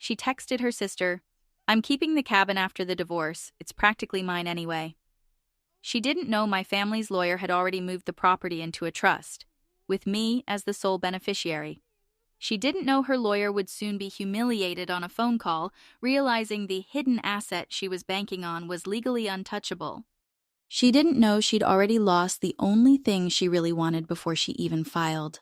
She texted her sister, "I'm keeping the cabin after the divorce. It's practically mine anyway." She didn't know my family's lawyer had already moved the property into a trust, with me as the sole beneficiary. She didn't know her lawyer would soon be humiliated on a phone call, realizing the hidden asset she was banking on was legally untouchable. She didn't know she'd already lost the only thing she really wanted before she even filed.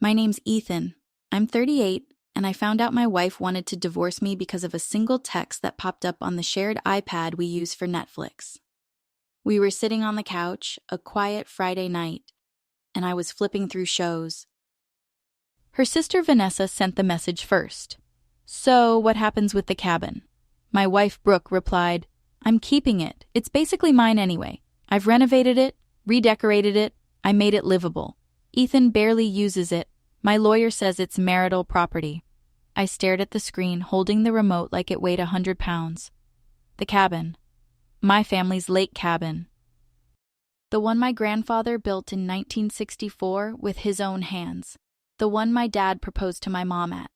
My name's Ethan. I'm 38, and I found out my wife wanted to divorce me because of a single text that popped up on the shared iPad we use for Netflix. We were sitting on the couch, a quiet Friday night, and I was flipping through shows. Her sister Vanessa sent the message first. "So, what happens with the cabin?" My wife Brooke replied, "I'm keeping it. It's basically mine anyway. I've renovated it, redecorated it, I made it livable. Ethan barely uses it. My lawyer says it's marital property." I stared at the screen, holding the remote like it weighed 100 pounds. The cabin. My family's lake cabin. The one my grandfather built in 1964 with his own hands. The one my dad proposed to my mom at.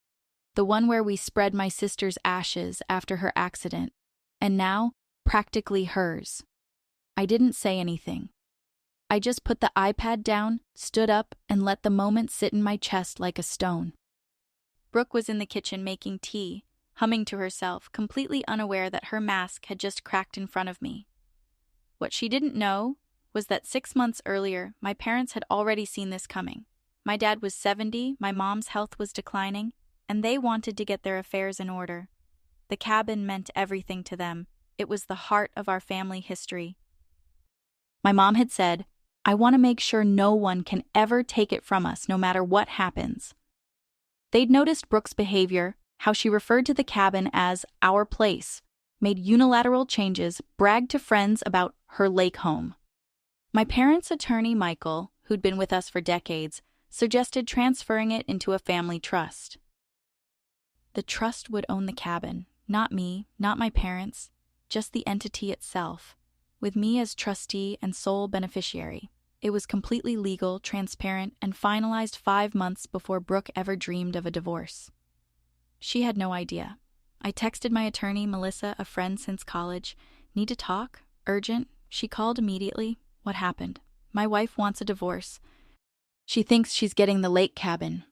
The one where we spread my sister's ashes after her accident. And now, practically hers. I didn't say anything. I just put the iPad down, stood up, and let the moment sit in my chest like a stone. Brooke was in the kitchen making tea, humming to herself, completely unaware that her mask had just cracked in front of me. What she didn't know was that 6 months earlier, my parents had already seen this coming. My dad was 70, my mom's health was declining, and they wanted to get their affairs in order. The cabin meant everything to them. It was the heart of our family history. My mom had said, "I want to make sure no one can ever take it from us, no matter what happens." They'd noticed Brooke's behavior, how she referred to the cabin as our place, made unilateral changes, bragged to friends about her lake home. My parents' attorney, Michael, who'd been with us for decades, suggested transferring it into a family trust. The trust would own the cabin, not me, not my parents, just the entity itself, with me as trustee and sole beneficiary. It was completely legal, transparent, and finalized 5 months before Brooke ever dreamed of a divorce. She had no idea. I texted my attorney, Melissa, a friend since college. "Need to talk? Urgent?" She called immediately. "What happened?" "My wife wants a divorce. She thinks she's getting the lake cabin."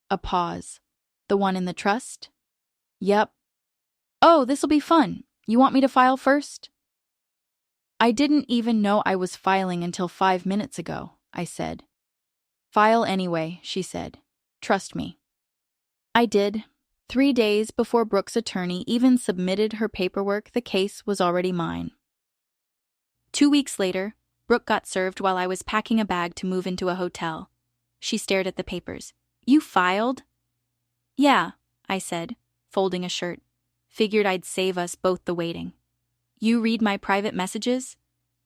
A pause. "The one in the trust?" "Yep." "Oh, this'll be fun. You want me to file first?" "I didn't even know I was filing until 5 minutes ago," I said. "File anyway," she said. "Trust me." I did. 3 days before Brooke's attorney even submitted her paperwork, the case was already mine. 2 weeks later, Brooke got served while I was packing a bag to move into a hotel. She stared at the papers. "You filed?" "Yeah," I said, folding a shirt. Figured I'd save us both the waiting. "You read my private messages?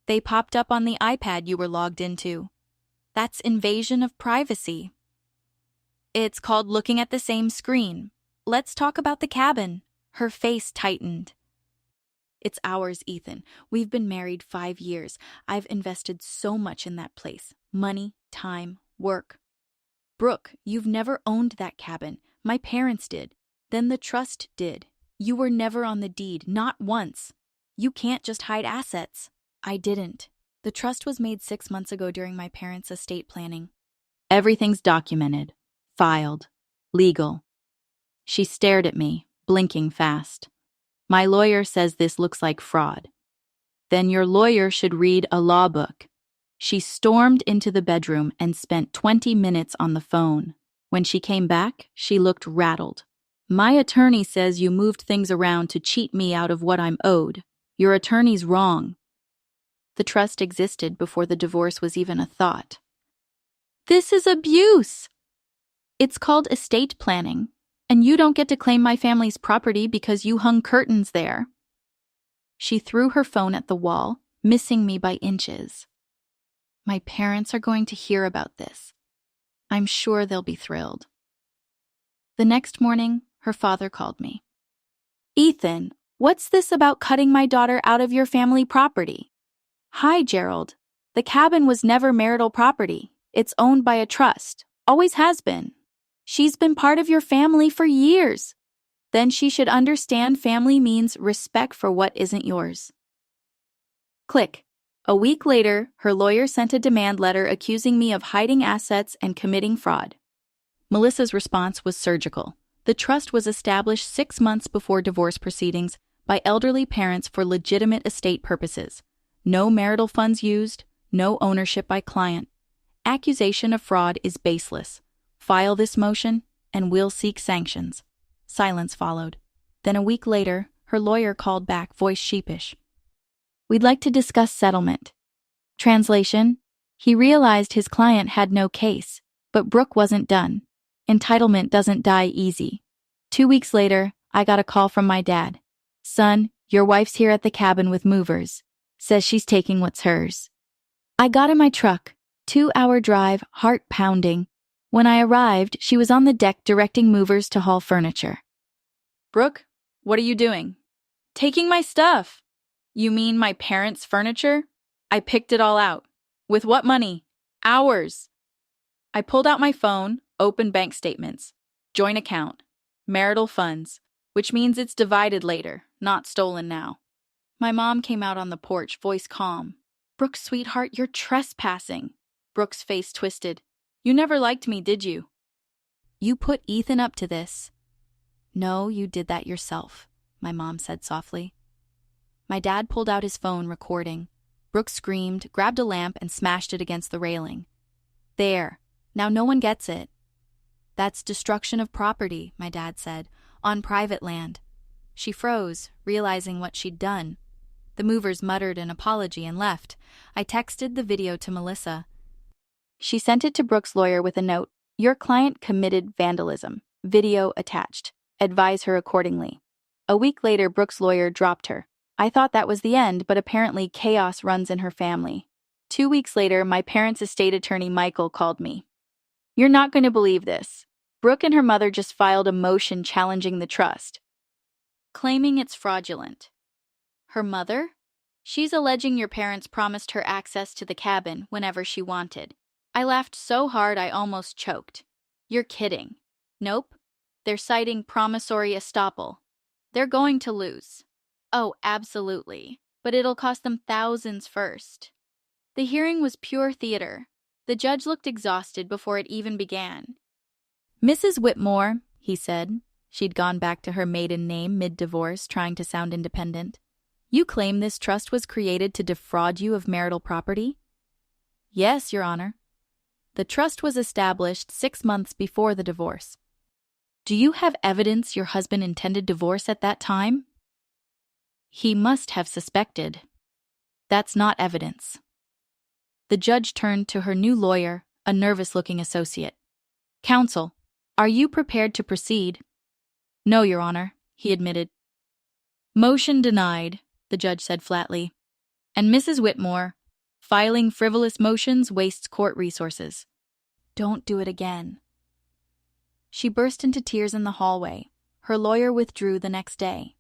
They popped up on the iPad you were logged into. That's invasion of privacy." "It's called looking at the same screen. Let's talk about the cabin." Her face tightened. "It's ours, Ethan. We've been married 5 years. I've invested so much in that place. Money, time, work. Brooke, you've never owned that cabin. My parents did. Then the trust did. You were never on the deed, not once. You can't just hide assets." I didn't. The trust was made 6 months ago during my parents' estate planning. Everything's documented, filed, legal. She stared at me, blinking fast. "My lawyer says this looks like fraud." "Then your lawyer should read a law book." She stormed into the bedroom and spent 20 minutes on the phone. When she came back, she looked rattled. "My attorney says you moved things around to cheat me out of what I'm owed. Your attorney's wrong." The trust existed before the divorce was even a thought. "This is abuse!" "It's called estate planning, and you don't get to claim my family's property because you hung curtains there." She threw her phone at the wall, missing me by inches. My parents are going to hear about this. I'm sure they'll be thrilled. The next morning, her father called me. "Ethan, what's this about cutting my daughter out of your family property?" "Hi, Gerald. The cabin was never marital property. It's owned by a trust. Always has been. She's been part of your family for years." Then she should understand family means respect for what isn't yours. Click. A week later, her lawyer sent a demand letter accusing me of hiding assets and committing fraud. Melissa's response was surgical. The trust was established 6 months before divorce proceedings by elderly parents for legitimate estate purposes. No marital funds used, no ownership by client. Accusation of fraud is baseless. File this motion, and we'll seek sanctions. Silence followed. Then a week later, her lawyer called back, voice sheepish. We'd like to discuss settlement. Translation: he realized his client had no case, but Brooke wasn't done. Entitlement doesn't die easy. 2 weeks later, I got a call from my dad. Son, your wife's here at the cabin with movers. Says she's taking what's hers. I got in my truck. 2-hour drive, heart pounding. When I arrived, she was on the deck directing movers to haul furniture. Brooke, what are you doing? Taking my stuff. You mean my parents' furniture? I picked it all out. With what money? Ours. I pulled out my phone, opened bank statements. Joint account. Marital funds, which means it's divided later, not stolen now. My mom came out on the porch, voice calm. Brooke, sweetheart, you're trespassing. Brooke's face twisted. You never liked me, did you? You put Ethan up to this. No, you did that yourself, my mom said softly. My dad pulled out his phone, recording. Brooke screamed, grabbed a lamp, and smashed it against the railing. There. Now no one gets it. That's destruction of property, my dad said, on private land. She froze, realizing what she'd done. The movers muttered an apology and left. I texted the video to Melissa. She sent it to Brooke's lawyer with a note. Your client committed vandalism. Video attached. Advise her accordingly. A week later, Brooke's lawyer dropped her. I thought that was the end, but apparently chaos runs in her family. 2 weeks later, my parents' estate attorney Michael called me. You're not going to believe this. Brooke and her mother just filed a motion challenging the trust, claiming it's fraudulent. Her mother? She's alleging your parents promised her access to the cabin whenever she wanted. I laughed so hard I almost choked. You're kidding. Nope. They're citing promissory estoppel. They're going to lose. Oh, absolutely. But it'll cost them thousands first. The hearing was pure theater. The judge looked exhausted before it even began. Mrs. Whitmore, he said. She'd gone back to her maiden name mid-divorce, trying to sound independent. You claim this trust was created to defraud you of marital property? Yes, Your Honor. The trust was established 6 months before the divorce. Do you have evidence your husband intended divorce at that time? He must have suspected. That's not evidence. The judge turned to her new lawyer, a nervous-looking associate. Counsel, are you prepared to proceed? No, Your Honor, he admitted. Motion denied, the judge said flatly. And Mrs. Whitmore, filing frivolous motions wastes court resources. Don't do it again. She burst into tears in the hallway. Her lawyer withdrew the next day.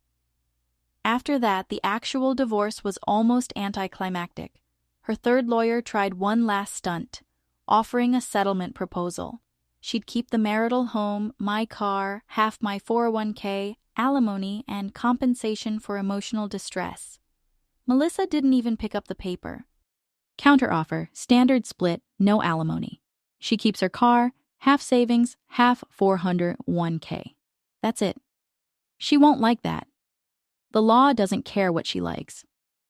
After that, the actual divorce was almost anticlimactic. Her third lawyer tried one last stunt, offering a settlement proposal. She'd keep the marital home, my car, half my 401k, alimony, and compensation for emotional distress. Melissa didn't even pick up the paper. Counteroffer, standard split, no alimony. She keeps her car, half savings, half 401k. That's it. She won't like that. The law doesn't care what she likes.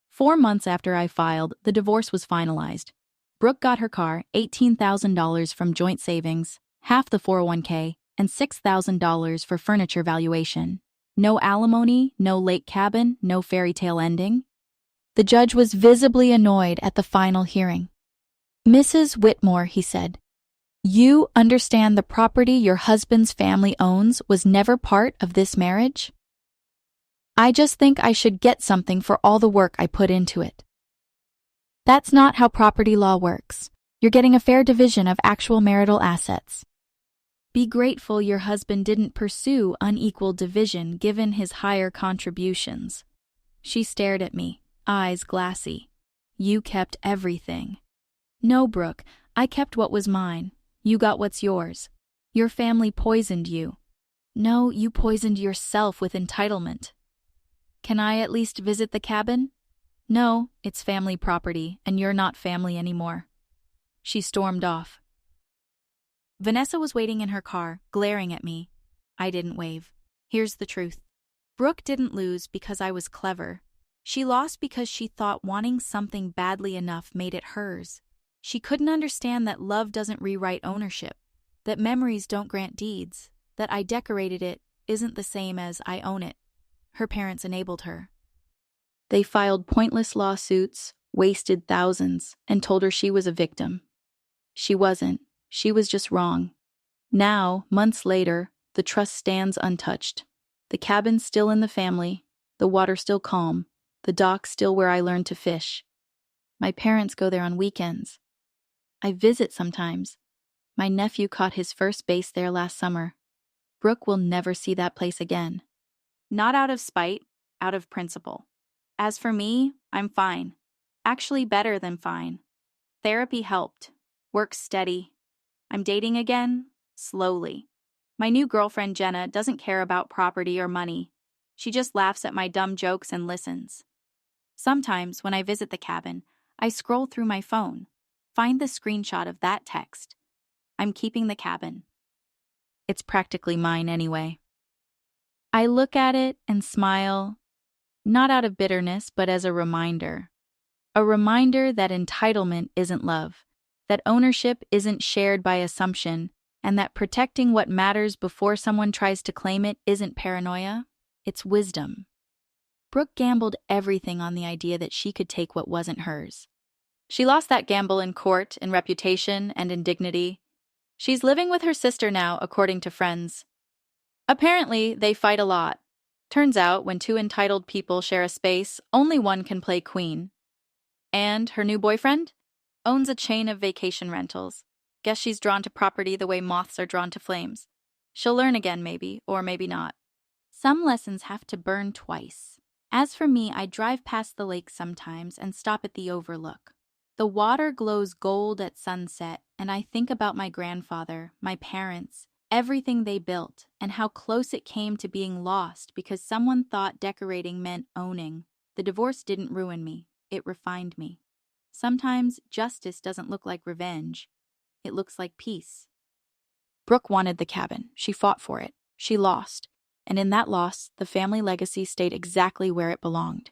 4 months after I filed, the divorce was finalized. Brooke got her car, $18,000 from joint savings, half the 401k, and $6,000 for furniture valuation. No alimony, no lake cabin, no fairy tale ending. The judge was visibly annoyed at the final hearing. Mrs. Whitmore, he said, you understand the property your husband's family owns was never part of this marriage? I just think I should get something for all the work I put into it. That's not how property law works. You're getting a fair division of actual marital assets. Be grateful your husband didn't pursue unequal division given his higher contributions. She stared at me, eyes glassy. You kept everything. No, Brooke, I kept what was mine. You got what's yours. Your family poisoned you. No, you poisoned yourself with entitlement. Can I at least visit the cabin? No, it's family property, and you're not family anymore. She stormed off. Vanessa was waiting in her car, glaring at me. I didn't wave. Here's the truth. Brooke didn't lose because I was clever. She lost because she thought wanting something badly enough made it hers. She couldn't understand that love doesn't rewrite ownership, that memories don't grant deeds, that I decorated it isn't the same as I own it. Her parents enabled her. They filed pointless lawsuits, wasted thousands, and told her she was a victim. She wasn't. She was just wrong. Now, months later, the trust stands untouched. The cabin's still in the family, the water still calm, the dock still where I learned to fish. My parents go there on weekends. I visit sometimes. My nephew caught his first base there last summer. Brooke will never see that place again. Not out of spite, out of principle. As for me, I'm fine. Actually better than fine. Therapy helped. Work's steady. I'm dating again, slowly. My new girlfriend Jenna doesn't care about property or money. She just laughs at my dumb jokes and listens. Sometimes, when I visit the cabin, I scroll through my phone, find the screenshot of that text. I'm keeping the cabin. It's practically mine anyway. I look at it and smile, not out of bitterness, but as a reminder. A reminder that entitlement isn't love, that ownership isn't shared by assumption, and that protecting what matters before someone tries to claim it isn't paranoia, it's wisdom. Brooke gambled everything on the idea that she could take what wasn't hers. She lost that gamble in court, in reputation, and in dignity. She's living with her sister now, according to friends. Apparently, they fight a lot. Turns out, when two entitled people share a space, only one can play queen. And her new boyfriend? Owns a chain of vacation rentals. Guess she's drawn to property the way moths are drawn to flames. She'll learn again, maybe, or maybe not. Some lessons have to burn twice. As for me, I drive past the lake sometimes and stop at the overlook. The water glows gold at sunset, and I think about my grandfather, my parents, everything they built, and how close it came to being lost because someone thought decorating meant owning. The divorce didn't ruin me. It refined me. Sometimes justice doesn't look like revenge. It looks like peace. Brooke wanted the cabin. She fought for it. She lost. And in that loss, the family legacy stayed exactly where it belonged.